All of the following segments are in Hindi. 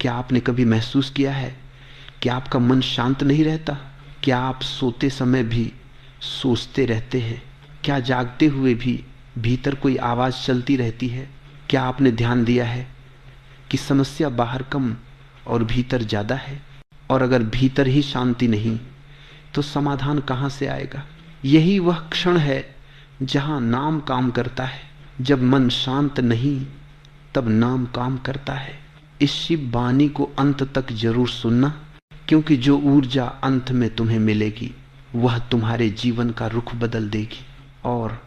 क्या आपने कभी महसूस किया है कि आपका मन शांत नहीं रहता? क्या आप सोते समय भी सोचते रहते हैं? क्या जागते हुए भी भीतर कोई आवाज़ चलती रहती है? क्या आपने ध्यान दिया है कि समस्या बाहर कम और भीतर ज़्यादा है? और अगर भीतर ही शांति नहीं तो समाधान कहाँ से आएगा? यही वह क्षण है जहाँ नाम काम करता है। जब मन शांत नहीं तब नाम काम करता है। इस शिव वाणी को अंत तक जरूर सुनना, क्योंकि जो ऊर्जा अंत में तुम्हें मिलेगी वह तुम्हारे जीवन का रुख बदल देगी। और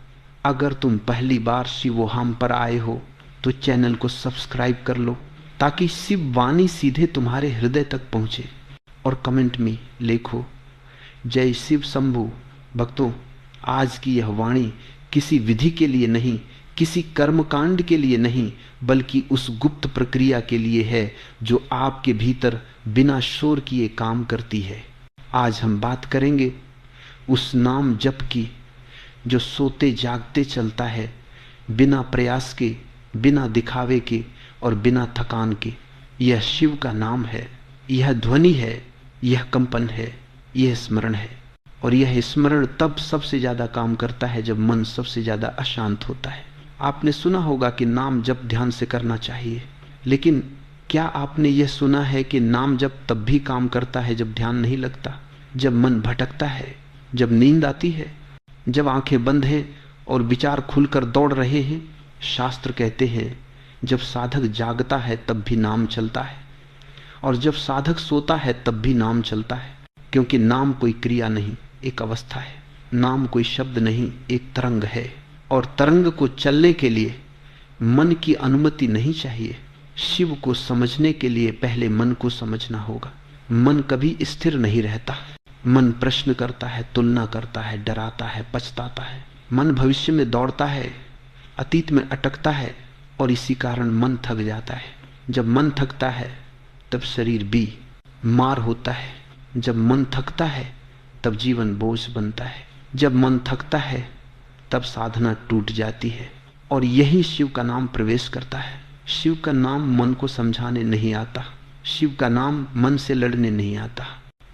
अगर तुम पहली बार शिवोहाम पर आए हो तो चैनल को सब्सक्राइब कर लो, ताकि शिव वाणी सीधे तुम्हारे हृदय तक पहुंचे। और कमेंट में लिखो, जय शिव शंभू। भक्तों, आज की यह वाणी किसी विधि के लिए नहीं, किसी कर्मकांड के लिए नहीं, बल्कि उस गुप्त प्रक्रिया के लिए है जो आपके भीतर बिना शोर किए काम करती है। आज हम बात करेंगे उस नाम जप की जो सोते जागते चलता है, बिना प्रयास के, बिना दिखावे के और बिना थकान के। यह शिव का नाम है, यह ध्वनि है, यह कंपन है, यह स्मरण है। और यह स्मरण तब सबसे ज्यादा काम करता है जब मन सबसे ज्यादा अशांत होता है। आपने सुना होगा कि नाम जप ध्यान से करना चाहिए, लेकिन क्या आपने यह सुना है कि नाम जप तब भी काम करता है जब ध्यान नहीं लगता, जब मन भटकता है, जब नींद आती है, जब आंखें बंद हैं और विचार खुलकर दौड़ रहे हैं? शास्त्र कहते हैं जब साधक जागता है तब भी नाम चलता है, और जब साधक सोता है तब भी नाम चलता है। क्योंकि नाम कोई क्रिया नहीं, एक अवस्था है। नाम कोई शब्द नहीं, एक तरंग है। और तरंग को चलने के लिए मन की अनुमति नहीं चाहिए। शिव को समझने के लिए पहले मन को समझना होगा। मन कभी स्थिर नहीं रहता। मन प्रश्न करता है, तुलना करता है, डराता है, पछताता है। मन भविष्य में दौड़ता है, अतीत में अटकता है, और इसी कारण मन थक जाता है। जब मन थकता है तब शरीर भी मार होता है। जब मन थकता है तब जीवन बोझ बनता है। जब मन थकता है तब साधना टूट जाती है। और यही शिव का नाम प्रवेश करता है। शिव का नाम मन को समझाने नहीं आता। शिव का नाम मन से लड़ने नहीं आता।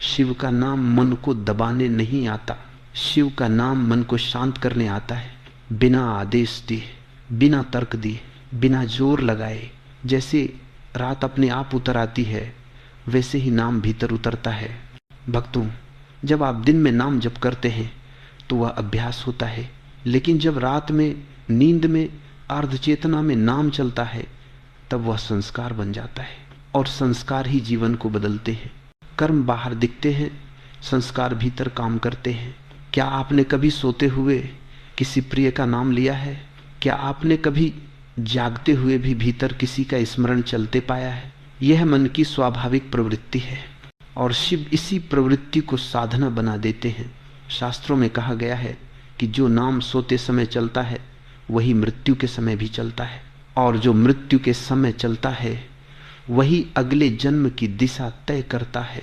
शिव का नाम मन को दबाने नहीं आता। शिव का नाम मन को शांत करने आता है, बिना आदेश दिए, बिना तर्क दिए, बिना जोर लगाए। जैसे रात अपने आप उतर आती है, वैसे ही नाम भीतर उतरता है। भक्तों, जब आप दिन में नाम जप करते हैं तो वह अभ्यास होता है, लेकिन जब रात में नींद में अर्ध चेतना में नाम चलता है तब वह संस्कार बन जाता है। और संस्कार ही जीवन को बदलते हैं। कर्म बाहर दिखते हैं, संस्कार भीतर काम करते हैं। क्या आपने कभी सोते हुए किसी प्रिय का नाम लिया है? क्या आपने कभी जागते हुए भी भीतर किसी का स्मरण चलते पाया है? यह मन की स्वाभाविक प्रवृत्ति है, और शिव इसी प्रवृत्ति को साधना बना देते हैं। शास्त्रों में कहा गया है कि जो नाम सोते समय चलता है वही मृत्यु के समय भी चलता है, और जो मृत्यु के समय चलता है वही अगले जन्म की दिशा तय करता है।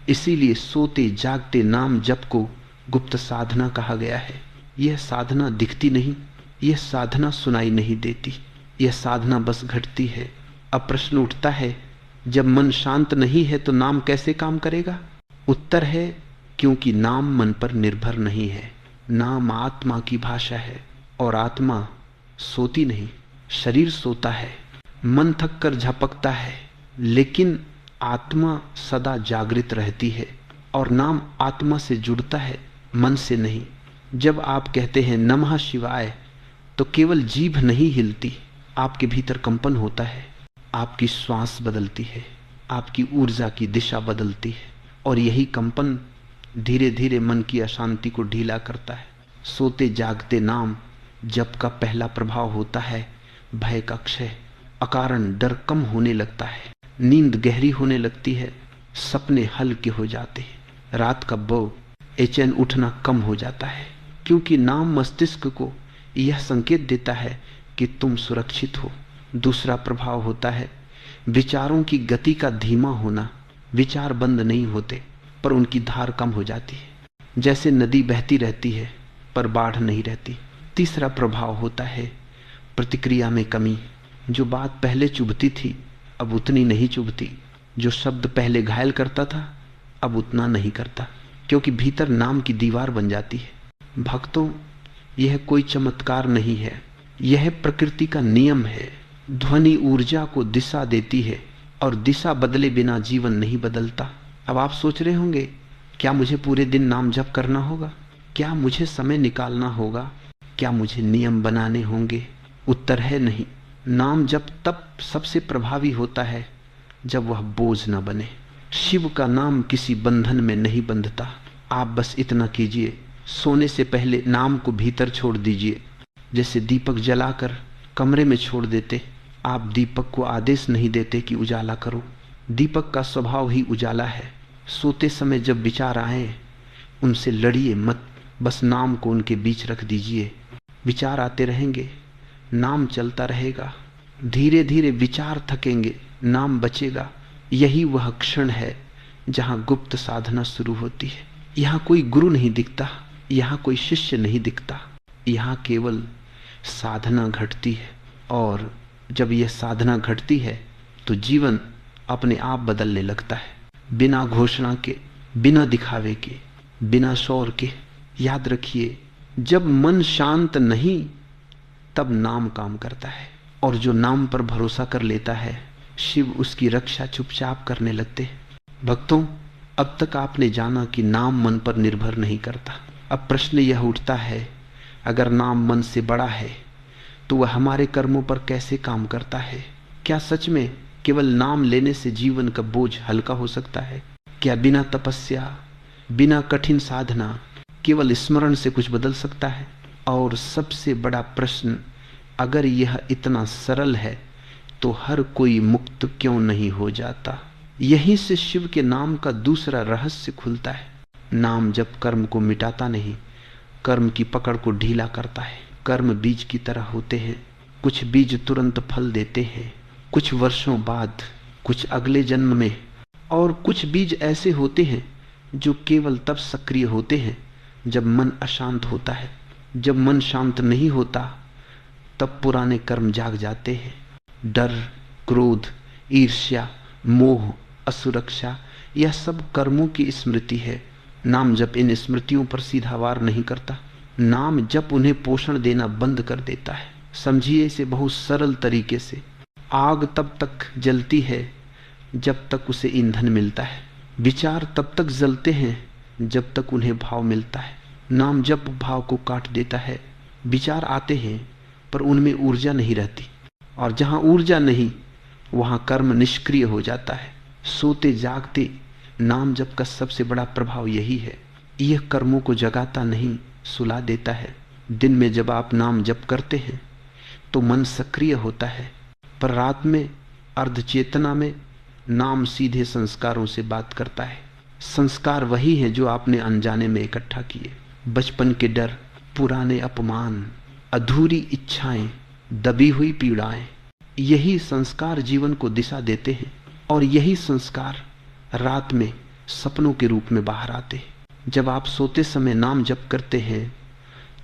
इसीलिए सोते जागते नाम जप को गुप्त साधना कहा गया है। यह साधना दिखती नहीं, यह साधना सुनाई नहीं देती, यह साधना बस घटती है। अब प्रश्न उठता है, जब मन शांत नहीं है तो नाम कैसे काम करेगा? उत्तर है, क्योंकि नाम मन पर निर्भर नहीं है। नाम आत्मा की भाषा है, और आत्मा सोती नहीं, शरीर सोता है। मन थक कर झपकता है, लेकिन आत्मा सदा जागृत रहती है। और नाम आत्मा से जुड़ता है, मन से नहीं। जब आप कहते हैं नमः शिवाय तो केवल जीभ नहीं हिलती, आपके भीतर कंपन होता है, आपकी श्वास बदलती है, आपकी ऊर्जा की दिशा बदलती है। और यही कंपन धीरे धीरे मन की अशांति को ढीला करता है। सोते जागते नाम जप का पहला प्रभाव होता है भय का क्षय। अकारण डर कम होने लगता है, नींद गहरी होने लगती है, सपने हल्के हो जाते हैं, रात का बेचैन उठना कम हो जाता है। क्योंकि नाम मस्तिष्क को यह संकेत देता है कि तुम सुरक्षित हो। दूसरा प्रभाव होता है विचारों की गति का धीमा होना। विचार बंद नहीं होते, पर उनकी धार कम हो जाती है। जैसे नदी बहती रहती है पर बाढ़ नहीं रहती। तीसरा प्रभाव होता है प्रतिक्रिया में कमी। जो बात पहले चुभती थी अब उतनी नहीं चुभती। जो शब्द पहले घायल करता था अब उतना नहीं करता, क्योंकि भीतर नाम की दीवार बन जाती है। भक्तों, यह कोई चमत्कार नहीं है, यह प्रकृति का नियम है। ध्वनि ऊर्जा को दिशा देती है और दिशा बदले बिना जीवन नहीं बदलता। अब आप सोच रहे होंगे, क्या मुझे पूरे दिन नाम जप करना होगा? क्या मुझे समय निकालना होगा? क्या मुझे नियम बनाने होंगे? उत्तर है नहीं। नाम जप तब सबसे प्रभावी होता है जब वह बोझ न बने। शिव का नाम किसी बंधन में नहीं बंधता। आप बस इतना कीजिए, सोने से पहले नाम को भीतर छोड़ दीजिए। जैसे दीपक जलाकर कमरे में छोड़ देते, आप दीपक को आदेश नहीं देते कि उजाला करो। दीपक का स्वभाव ही उजाला है। सोते समय जब विचार आए उनसे लड़िए मत, बस नाम को उनके बीच रख दीजिए। विचार आते रहेंगे, नाम चलता रहेगा। धीरे धीरे विचार थकेंगे, नाम बचेगा। यही वह क्षण है जहां गुप्त साधना शुरू होती है। यहाँ कोई गुरु नहीं दिखता, यहाँ कोई शिष्य नहीं दिखता, यहाँ केवल साधना घटती है। और जब यह साधना घटती है तो जीवन अपने आप बदलने लगता है, बिना घोषणा के, बिना दिखावे के, बिना शोर के। याद रखिए, जब मन शांत नहीं तब नाम काम करता है, और जो नाम पर भरोसा कर लेता है शिव उसकी रक्षा चुपचाप करने लगते हैं। भक्तों, अब तक आपने जाना कि नाम मन पर निर्भर नहीं करता। अब प्रश्न यह उठता है, अगर नाम मन से बड़ा है तो वह हमारे कर्मों पर कैसे काम करता है? क्या सच में केवल नाम लेने से जीवन का बोझ हल्का हो सकता है? क्या बिना तपस्या, बिना कठिन साधना, केवल स्मरण से कुछ बदल सकता है? और सबसे बड़ा प्रश्न, अगर यह इतना सरल है तो हर कोई मुक्त क्यों नहीं हो जाता? यहीं से शिव के नाम का दूसरा रहस्य खुलता है। नाम जब कर्म को मिटाता नहीं, कर्म की पकड़ को ढीला करता है। कर्म बीज की तरह होते हैं, कुछ बीज तुरंत फल देते हैं, कुछ वर्षों बाद, कुछ अगले जन्म में, और कुछ बीज ऐसे होते हैं जो केवल तब सक्रिय होते हैं जब मन अशांत होता है। जब मन शांत नहीं होता तब पुराने कर्म जाग जाते हैं। डर, क्रोध, ईर्ष्या, मोह, असुरक्षा, यह सब कर्मों की स्मृति है। नाम जप इन स्मृतियों पर सीधा वार नहीं करता, नाम जप उन्हें पोषण देना बंद कर देता है। समझिए इसे बहुत सरल तरीके से। आग तब तक जलती है जब तक उसे ईंधन मिलता है। विचार तब तक जलते हैं जब तक उन्हें भाव मिलता है। नाम जप भाव को काट देता है। विचार आते हैं पर उनमें ऊर्जा नहीं रहती, और जहां ऊर्जा नहीं वहां कर्म निष्क्रिय हो जाता है। सोते जागते नाम जप का सबसे बड़ा प्रभाव यही है। यह कर्मों को जगाता नहीं, सुला देता है। दिन में जब आप नाम जप करते हैं तो मन सक्रिय होता है, पर रात में अर्धचेतना में नाम सीधे संस्कारों से बात करता है। संस्कार वही है जो आपने अनजाने में इकट्ठा किए। बचपन के डर, पुराने अपमान, अधूरी इच्छाएं, दबी हुई पीड़ाएं, यही संस्कार जीवन को दिशा देते हैं, और यही संस्कार रात में सपनों के रूप में बाहर आते हैं। जब आप सोते समय नाम जप करते हैं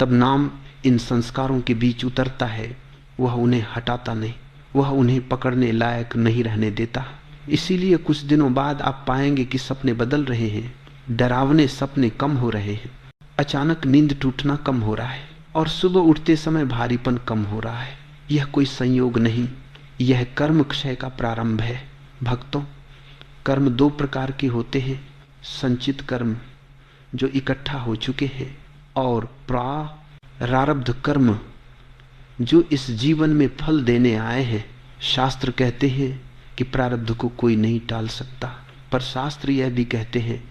तब नाम इन संस्कारों के बीच उतरता है। वह उन्हें हटाता नहीं, वह उन्हें पकड़ने लायक नहीं रहने देता। इसीलिए कुछ दिनों बाद आप पाएंगे कि सपने बदल रहे हैं, डरावने सपने कम हो रहे हैं, अचानक नींद टूटना कम हो रहा है, और सुबह उठते समय भारीपन कम हो रहा है। यह कोई संयोग नहीं, यह कर्म क्षय का प्रारंभ है। भक्तों, कर्म दो प्रकार के होते हैं, संचित कर्म जो इकट्ठा हो चुके हैं, और प्रारब्ध कर्म जो इस जीवन में फल देने आए हैं। शास्त्र कहते हैं कि प्रारब्ध को कोई नहीं टाल सकता, पर शास्त्र यह भी कहते हैं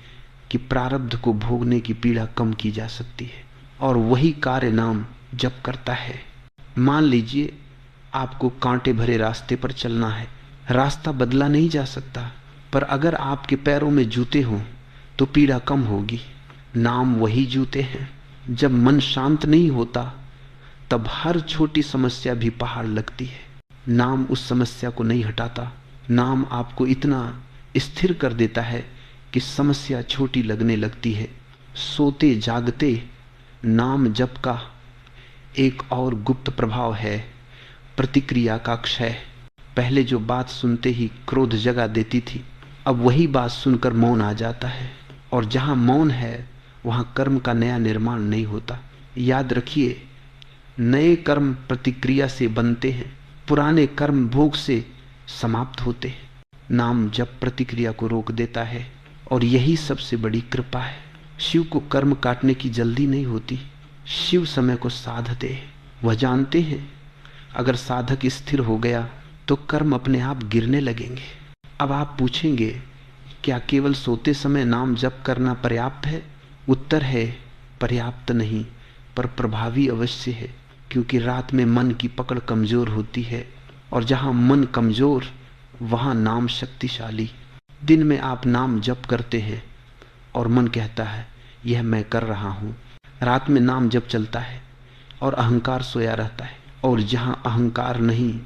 कि प्रारब्ध को भोगने की पीड़ा कम की जा सकती है, और वही कार्य नाम जप करता है। मान लीजिए आपको कांटे भरे रास्ते पर चलना है, रास्ता बदला नहीं जा सकता, पर अगर आपके पैरों में जूते हों तो पीड़ा कम होगी। नाम वही जूते हैं। जब मन शांत नहीं होता तब हर छोटी समस्या भी पहाड़ लगती है। नाम उस समस्या को नहीं हटाता, नाम आपको इतना स्थिर कर देता है कि समस्या छोटी लगने लगती है। सोते जागते नाम जप का एक और गुप्त प्रभाव है प्रतिक्रिया का क्षय। पहले जो बात सुनते ही क्रोध जगा देती थी, अब वही बात सुनकर मौन आ जाता है, और जहां मौन है वहां कर्म का नया निर्माण नहीं होता। याद रखिए, नए कर्म प्रतिक्रिया से बनते हैं, पुराने कर्म भोग से समाप्त होते हैं। नाम जप प्रतिक्रिया को रोक देता है, और यही सबसे बड़ी कृपा है। शिव को कर्म काटने की जल्दी नहीं होती। शिव समय को साधते हैं। वह जानते हैं अगर साधक स्थिर हो गया तो कर्म अपने आप गिरने लगेंगे। अब आप पूछेंगे, क्या केवल सोते समय नाम जप करना पर्याप्त है? उत्तर है, पर्याप्त नहीं, पर प्रभावी अवश्य है, क्योंकि रात में मन की पकड़ कमजोर होती है, और जहां मन कमजोर वहां नाम शक्तिशाली। दिन में आप नाम जप करते हैं और मन कहता है यह मैं कर रहा हूं। रात में नाम जप चलता है और अहंकार सोया रहता है, और जहां अहंकार नहीं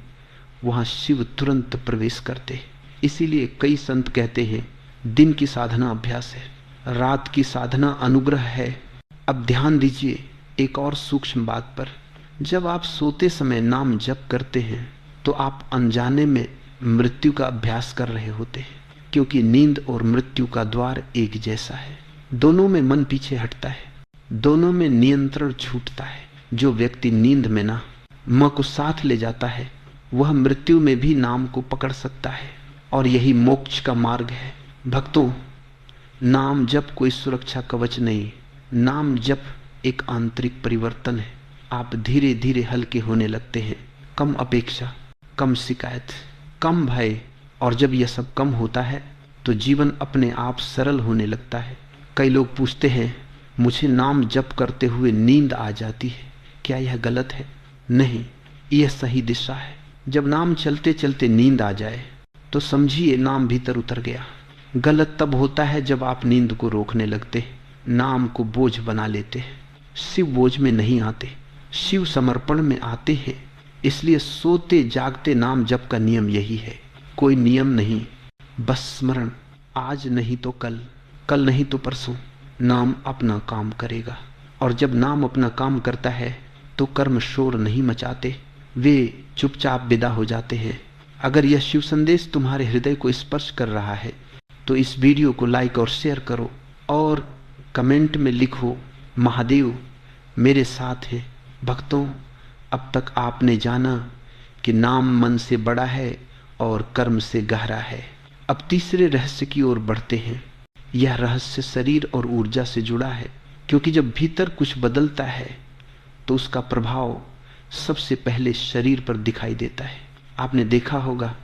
वहां शिव तुरंत प्रवेश करते हैं। इसीलिए कई संत कहते हैं दिन की साधना अभ्यास है, रात की साधना अनुग्रह है। अब ध्यान दीजिए एक और सूक्ष्म बात पर। जब आप सोते समय नाम जप करते हैं तो आप अनजाने में मृत्यु का अभ्यास कर रहे होते हैं, क्योंकि नींद और मृत्यु का द्वार एक जैसा है। दोनों में मन पीछे हटता है, दोनों में नियंत्रण छूटता है। जो व्यक्ति नींद में ना मां को साथ ले जाता है वह मृत्यु में भी नाम को पकड़ सकता है, और यही मोक्ष का मार्ग है। भक्तों, नाम जप कोई सुरक्षा कवच नहीं, नाम जप एक आंतरिक परिवर्तन है। आप धीरे धीरे हल्के होने लगते हैं, कम अपेक्षा, कम शिकायत, कम भय, और जब यह सब कम होता है तो जीवन अपने आप सरल होने लगता है। कई लोग पूछते हैं मुझे नाम जप करते हुए नींद आ जाती है, क्या यह गलत है? नहीं, यह सही दिशा है। जब नाम चलते चलते नींद आ जाए तो समझिए नाम भीतर उतर गया। गलत तब होता है जब आप नींद को रोकने लगते, नाम को बोझ बना लेते। शिव बोझ में नहीं आते, शिव समर्पण में आते हैं। इसलिए सोते जागते नाम जप का नियम यही है, कोई नियम नहीं, बस स्मरण। आज नहीं तो कल, कल नहीं तो परसों नाम अपना काम करेगा। और जब नाम अपना काम करता है तो कर्म शोर नहीं मचाते, वे चुपचाप विदा हो जाते हैं। अगर यह शिव संदेश तुम्हारे हृदय को स्पर्श कर रहा है तो इस वीडियो को लाइक और शेयर करो, और कमेंट में लिखो महादेव मेरे साथ है। भक्तों, अब तक आपने जाना कि नाम मन से बड़ा है और कर्म से गहरा है। अब तीसरे रहस्य की ओर बढ़ते हैं। यह रहस्य शरीर और ऊर्जा से जुड़ा है, क्योंकि जब भीतर कुछ बदलता है तो उसका प्रभाव सबसे पहले शरीर पर दिखाई देता है। आपने देखा होगा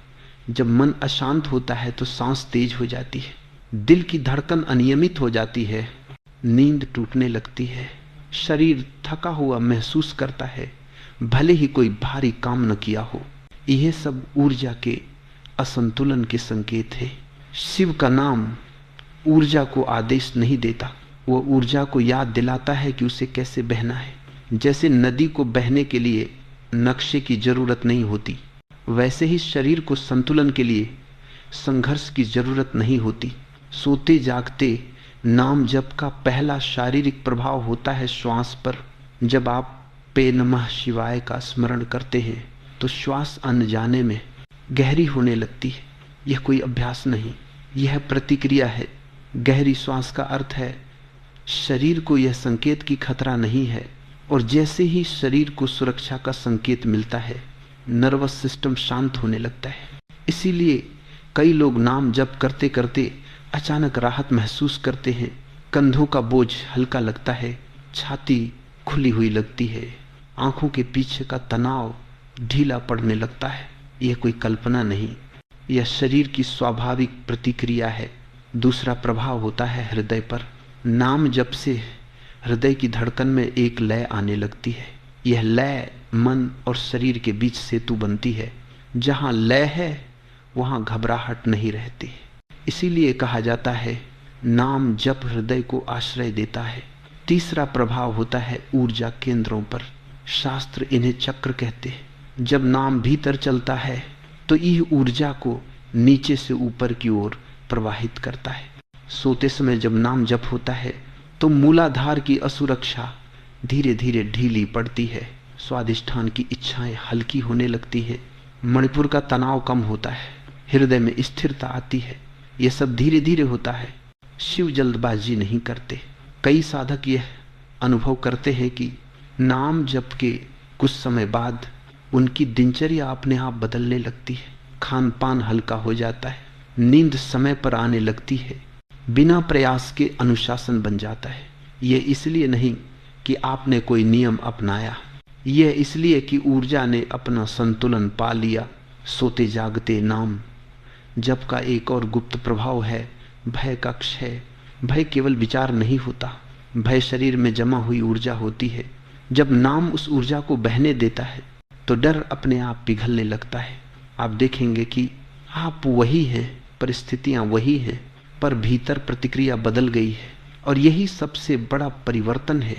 जब मन अशांत होता है तो सांस तेज हो जाती है, दिल की धड़कन अनियमित हो जाती है, नींद टूटने लगती है, शरीर थका हुआ महसूस करता है, भले ही कोई भारी काम न किया हो। यह सब ऊर्जा के असंतुलन के संकेत है। शिव का नाम ऊर्जा को आदेश नहीं देता, वो ऊर्जा को याद दिलाता है कि उसे कैसे बहना है। जैसे नदी को बहने के लिए नक्शे की जरूरत नहीं होती, वैसे ही शरीर को संतुलन के लिए संघर्ष की जरूरत नहीं होती। सोते जागते नाम जप का पहला शारीरिक प्रभाव होता है श्वास पर। जब आप पे नमः शिवाय का स्मरण करते हैं तो श्वास अनजाने में गहरी होने लगती है। यह कोई अभ्यास नहीं, यह प्रतिक्रिया है। गहरी श्वास का अर्थ है शरीर को यह संकेत की खतरा नहीं है, और जैसे ही शरीर को सुरक्षा का संकेत मिलता है नर्वस सिस्टम शांत होने लगता है। इसीलिए कई लोग नाम जप करते करते अचानक राहत महसूस करते हैं, कंधों का बोझ हल्का लगता है, छाती खुली हुई लगती है, आंखों के पीछे का तनाव ढीला पड़ने लगता है। यह कोई कल्पना नहीं, यह शरीर की स्वाभाविक प्रतिक्रिया है। दूसरा प्रभाव होता है हृदय पर। नाम जप से हृदय की धड़कन में एक लय आने लगती है। यह लय मन और शरीर के बीच सेतु बनती है। जहां लय है वहां घबराहट नहीं रहती। इसीलिए कहा जाता है नाम जप हृदय को आश्रय देता है। तीसरा प्रभाव होता है ऊर्जा केंद्रों पर। शास्त्र इन्हें चक्र कहते हैं। जब नाम भीतर चलता है तो यह ऊर्जा को नीचे से ऊपर की ओर प्रवाहित करता है। सोते समय जब नाम जप होता है तो मूलाधार की असुरक्षा धीरे धीरे ढीली पड़ती है, स्वादिष्ठान की इच्छाएं हल्की होने लगती है, मणिपुर का तनाव कम होता है, हृदय में स्थिरता आती है, यह सब धीरे धीरे होता है। शिव जल्दबाजी नहीं करते। कई साधक यह अनुभव करते हैं कि नाम जप के कुछ समय बाद उनकी दिनचर्या अपने आप बदलने लगती है, खान पान हल्का हो जाता है, नींद समय पर आने लगती है, बिना प्रयास के अनुशासन बन जाता है। यह इसलिए नहीं कि आपने कोई नियम अपनाया, यह इसलिए कि ऊर्जा ने अपना संतुलन पा लिया। सोते जागते नाम जप का एक और गुप्त प्रभाव है भय का क्षय। भय केवल विचार नहीं होता, भय शरीर में जमा हुई ऊर्जा होती है। जब नाम उस ऊर्जा को बहने देता है तो डर अपने आप पिघलने लगता है। आप देखेंगे कि आप वही हैं, परिस्थितियां वही हैं, पर भीतर प्रतिक्रिया बदल गई है। और यही सबसे बड़ा परिवर्तन है।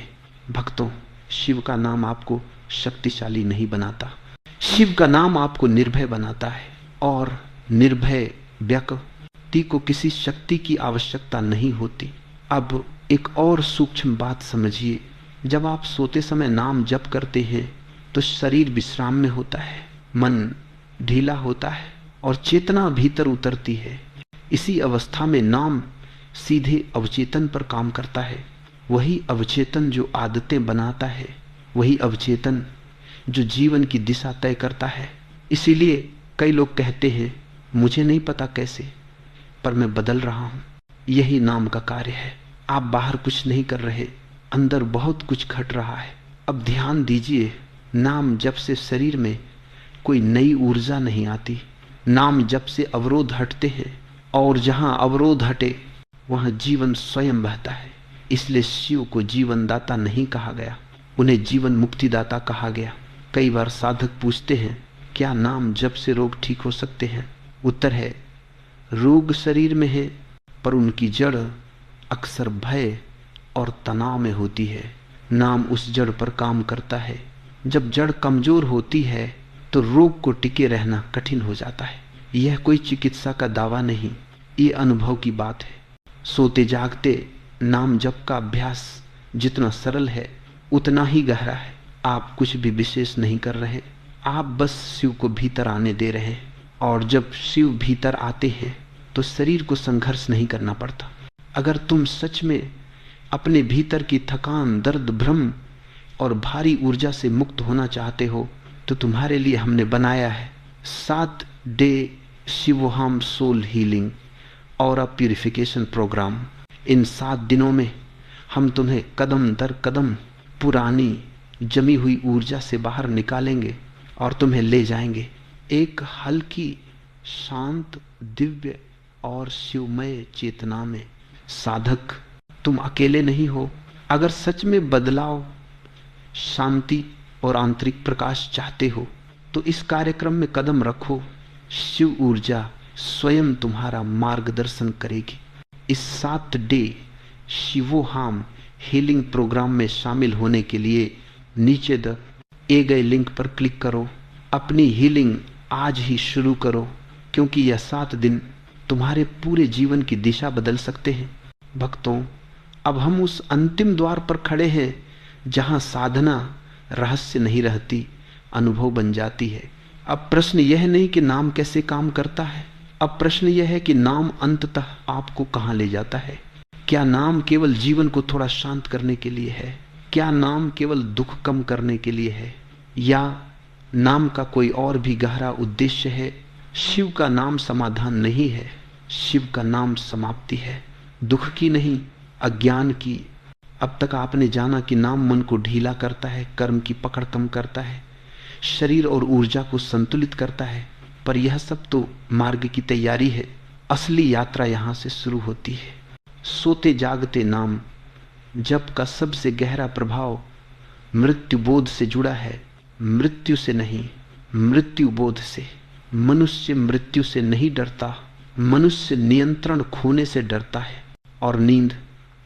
भक्तों, शिव का नाम आपको शक्तिशाली नहीं बनाता, शिव का नाम आपको निर्भय बनाता है। और निर्भय व्यक्ति को किसी शक्ति की आवश्यकता नहीं होती। अब एक और सूक्ष्म बात समझिए, जब आप सोते समय नाम जप करते हैं तो शरीर विश्राम में होता है, मन ढीला होता है और चेतना भीतर उतरती है। इसी अवस्था में नाम सीधे अवचेतन पर काम करता है। वही अवचेतन जो आदतें बनाता है, वही अवचेतन जो जीवन की दिशा तय करता है। इसीलिए कई लोग कहते हैं मुझे नहीं पता कैसे, पर मैं बदल रहा हूं। यही नाम का कार्य है। आप बाहर कुछ नहीं कर रहे, अंदर बहुत कुछ घट रहा है। अब ध्यान दीजिए, नाम जप से शरीर में कोई नई ऊर्जा नहीं आती। नाम जप से अवरोध हटते हैं और जहां अवरोध हटे वहां जीवन स्वयं बहता है। इसलिए शिव को जीवन दाता नहीं कहा गया, उन्हें जीवन मुक्तिदाता कहा गया। कई बार साधक पूछते हैं क्या नाम जप से रोग ठीक हो सकते हैं? उत्तर है रोग शरीर में है, पर उनकी जड़ अक्सर भय और तनाव में होती है। नाम उस जड़ पर काम करता है। जब जड़ कमजोर होती है तो रोग को टिके रहना कठिन हो जाता है। यह कोई चिकित्सा का दावा नहीं, ये अनुभव की बात है। सोते जागते नाम जप का अभ्यास जितना सरल है उतना ही गहरा है। आप कुछ भी विशेष नहीं कर रहे, आप बस शिव को भीतर आने दे रहे हैं। और जब शिव भीतर आते हैं तो शरीर को संघर्ष नहीं करना पड़ता। अगर तुम सच में अपने भीतर की थकान, दर्द, भ्रम और भारी ऊर्जा से मुक्त होना चाहते हो तो तुम्हारे लिए हमने बनाया है 7 डे शिवोहम सोल हीलिंग और प्यूरिफिकेशन प्रोग्राम। इन 7 दिनों में हम तुम्हें कदम दर कदम पुरानी जमी हुई ऊर्जा से बाहर निकालेंगे और तुम्हें ले जाएंगे एक हल्की, शांत, दिव्य और शिवमय चेतना में। साधक, तुम अकेले नहीं हो। अगर सच में बदलाव, शांति और आंतरिक प्रकाश चाहते हो तो इस कार्यक्रम में कदम रखो। शिव ऊर्जा स्वयं तुम्हारा मार्गदर्शन करेगी। इस 7 डे शिवोहम हीलिंग प्रोग्राम में शामिल होने के लिए नीचे दिए गए लिंक पर क्लिक करो। अपनी हीलिंग आज ही शुरू करो, क्योंकि यह 7 दिन तुम्हारे पूरे जीवन की दिशा बदल सकते हैं। भक्तों, अब हम उस अंतिम द्वार पर खड़े हैं जहां साधना रहस्य नहीं रहती, अनुभव बन जाती है। अब प्रश्न यह नहीं कि नाम कैसे काम करता है, अब प्रश्न यह है कि नाम अंततः आपको कहां ले जाता है। क्या नाम केवल जीवन को थोड़ा शांत करने के लिए है? क्या नाम केवल दुख कम करने के लिए है? या नाम का कोई और भी गहरा उद्देश्य है? शिव का नाम समाधान नहीं है, शिव का नाम समाप्ति है, दुख की नहीं, अज्ञान की। अब तक आपने जाना कि नाम मन को ढीला करता है, कर्म की पकड़ कम करता है, शरीर और ऊर्जा को संतुलित करता है, पर यह सब तो मार्ग की तैयारी है। असली यात्रा यहां से शुरू होती है। सोते जागते नाम जप का सबसे गहरा प्रभाव मृत्यु बोध से जुड़ा है। मृत्यु से नहीं, मृत्यु बोध से। मनुष्य मृत्यु से नहीं डरता, मनुष्य नियंत्रण खोने से डरता है, और नींद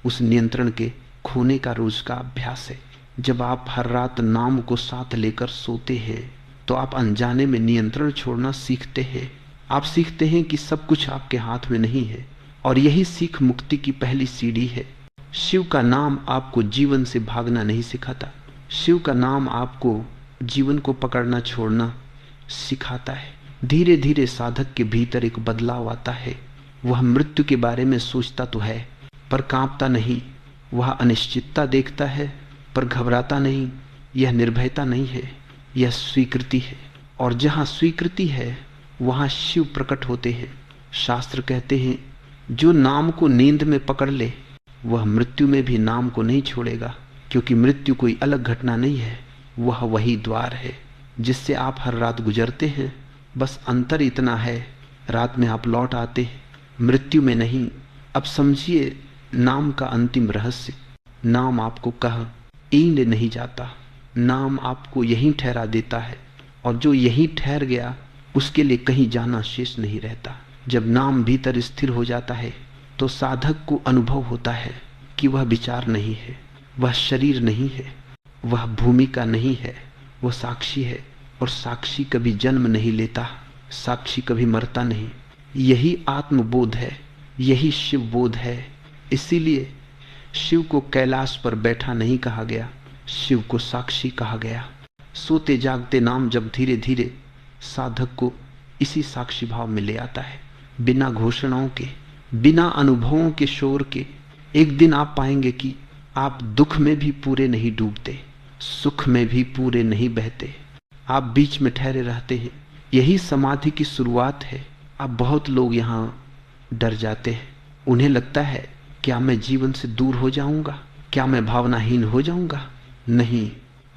उस नियंत्रण के खोने का रोज का अभ्यास है। जब आप हर रात नाम को साथ लेकर सोते हैं तो आप अनजाने में नियंत्रण छोड़ना सीखते हैं। आप सीखते हैं कि सब कुछ आपके हाथ में नहीं है, और यही सीख मुक्ति की पहली सीढ़ी है। शिव का नाम आपको जीवन से भागना नहीं सिखाता, शिव का नाम आपको जीवन को पकड़ना छोड़ना सिखाता है। धीरे धीरे साधक के भीतर एक बदलाव आता है। वह मृत्यु के बारे में सोचता तो है पर कांपता नहीं, वह अनिश्चितता देखता है पर घबराता नहीं। यह निर्भयता नहीं है, यह स्वीकृति है। और जहाँ स्वीकृति है वहाँ शिव प्रकट होते हैं। शास्त्र कहते हैं जो नाम को नींद में पकड़ ले वह मृत्यु में भी नाम को नहीं छोड़ेगा, क्योंकि मृत्यु कोई अलग घटना नहीं है, वह वही द्वार है जिससे आप हर रात गुजरते हैं। बस अंतर इतना है, रात में आप लौट आते हैं, मृत्यु में नहीं। अब समझिए नाम का अंतिम रहस्य। नाम आपको कह ईंड नहीं जाता, नाम आपको यहीं ठहरा देता है, और जो यहीं ठहर गया उसके लिए कहीं जाना शेष नहीं रहता। जब नाम भीतर स्थिर हो जाता है तो साधक को अनुभव होता है कि वह विचार नहीं है, वह शरीर नहीं है, वह भूमिका नहीं है, वह साक्षी है। और साक्षी कभी जन्म नहीं लेता, साक्षी कभी मरता नहीं। यही आत्मबोध है, यही शिव बोध है। इसीलिए शिव को कैलाश पर बैठा नहीं कहा गया, शिव को साक्षी कहा गया। सोते जागते नाम जब धीरे धीरे साधक को इसी साक्षी भाव में ले आता है, बिना घोषणाओं के, बिना अनुभवों के शोर के। एक दिन आप पाएंगे कि आप दुख में भी पूरे नहीं डूबते, सुख में भी पूरे नहीं बहते, आप बीच में ठहरे रहते हैं। यही समाधि की शुरुआत है। अब बहुत लोग यहाँ डर जाते हैं, उन्हें लगता है क्या मैं जीवन से दूर हो जाऊंगा, क्या मैं भावनाहीन हो जाऊंगा। नहीं,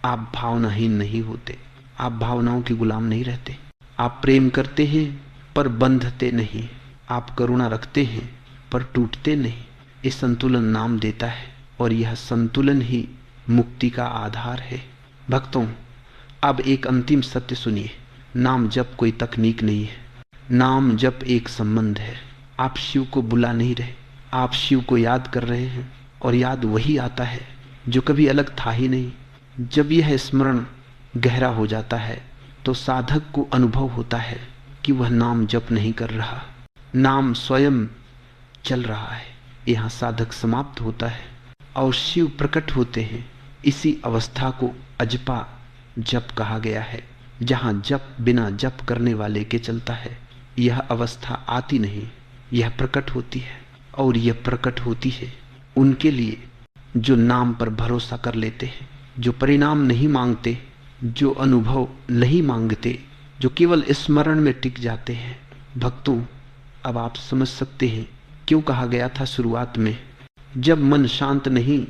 आप भावनाहीन नहीं होते, आप भावनाओं के गुलाम नहीं रहते। आप प्रेम करते हैं पर बंधते नहीं, आप करुणा रखते हैं पर टूटते नहीं। ये संतुलन नाम देता है, और यह संतुलन ही मुक्ति का आधार है। भक्तों, अब एक अंतिम सत्य सुनिए। नाम जप कोई तकनीक नहीं है, नाम जप एक संबंध है। आप शिव को बुला नहीं रहे, आप शिव को याद कर रहे हैं, और याद वही आता है जो कभी अलग था ही नहीं। जब यह स्मरण गहरा हो जाता है तो साधक को अनुभव होता है कि वह नाम जप नहीं कर रहा, नाम स्वयं चल रहा है। यहाँ साधक समाप्त होता है और शिव प्रकट होते हैं। इसी अवस्था को अजपा जप कहा गया है, जहाँ जप बिना जप करने वाले के चलता है। यह अवस्था आती नहीं, यह प्रकट होती है, और यह प्रकट होती है उनके लिए जो नाम पर भरोसा कर लेते हैं, जो परिणाम नहीं मांगते, जो अनुभव नहीं मांगते, जो केवल स्मरण में टिक जाते हैं। भक्तों, अब आप समझ सकते हैं क्यों कहा गया था शुरुआत में, जब मन शांत नहीं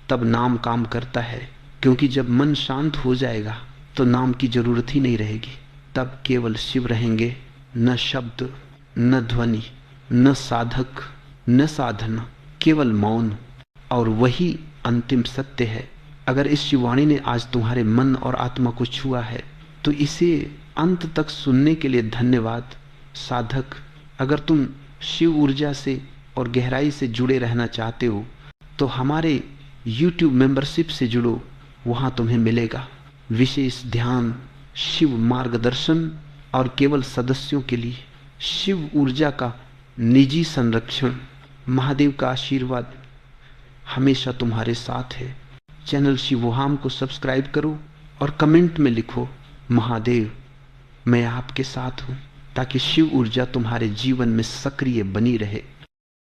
तब नाम काम करता है। क्योंकि जब मन शांत हो जाएगा तो नाम की जरूरत ही नहीं रहेगी, तब केवल शिव रहेंगे। न शब्द, न ध्वनि, न साधक, न साधना, केवल मौन। और वही अंतिम सत्य है। अगर इस शिववाणी ने आज तुम्हारे मन और आत्मा को छुआ है तो इसे अंत तक सुनने के लिए धन्यवाद। साधक, अगर तुम शिव ऊर्जा से और गहराई से जुड़े रहना चाहते हो तो हमारे YouTube मेंबरशिप से जुड़ो, वहाँ तुम्हें मिलेगा विशेष ध्यान, शिव मार्गदर्शन, और केवल सदस्यों के लिए शिव ऊर्जा का निजी संरक्षण। महादेव का आशीर्वाद हमेशा तुम्हारे साथ है। चैनल शिवोहाम को सब्सक्राइब करो और कमेंट में लिखो, महादेव मैं आपके साथ हूँ, ताकि शिव ऊर्जा तुम्हारे जीवन में सक्रिय बनी रहे।